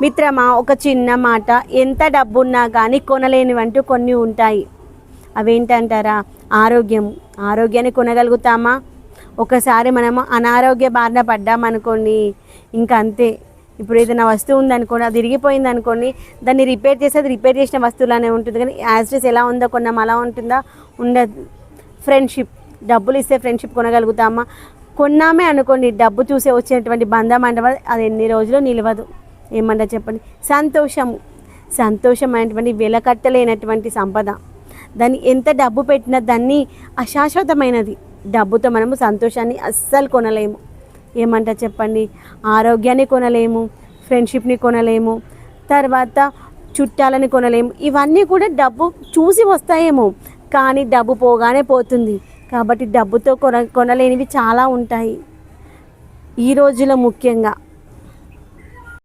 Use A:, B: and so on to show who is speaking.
A: మిత్రమా, ఒక చిన్న మాట, ఎంత డబ్బున్నా కానీ కొనలేనివంటూ కొన్ని ఉంటాయి. అవేంటంటారా? ఆరోగ్యాన్ని కొనగలుగుతామా? ఒకసారి మనము అనారోగ్య బారిన పడ్డామనుకోండి, ఇంకా అంతే. ఇప్పుడు ఏదైనా వస్తువు ఉందనుకోండి, అది విరిగిపోయింది అనుకోండి, దాన్ని రిపేర్ చేస్తే అది రిపేర్ చేసిన వస్తువులానే ఉంటుంది, కానీ యాజ్ ఇట్ ఎలా ఉందో కొన్నాం అలా ఉంటుందా? ఉండదు. ఫ్రెండ్షిప్, డబ్బులు ఇస్తే ఫ్రెండ్షిప్ కొనగలుగుతామా? కొన్నామే అనుకోండి, డబ్బు చూసే వచ్చేటువంటి బంధం అంటే అది ఎన్ని రోజులు నిలవదు. ఏమంటా చెప్పండి. సంతోషం అనేటువంటి వెలకట్టలేనటువంటి సంపద. దాన్ని ఎంత డబ్బు పెట్టినా దాన్ని అశాశ్వతమైనది. డబ్బుతో మనము సంతోషాన్ని అస్సలు కొనలేము. ఏమంటా చెప్పండి. ఆరోగ్యాన్ని కొనలేము, ఫ్రెండ్షిప్ని కొనలేము, తర్వాత చుట్టాలని కొనలేము. ఇవన్నీ కూడా డబ్బు చూసి వస్తాయేమో, కానీ డబ్బు పోగానే పోతుంది. కాబట్టి డబ్బుతో కొనలేనివి చాలా ఉంటాయి ఈ రోజులో ముఖ్యంగా.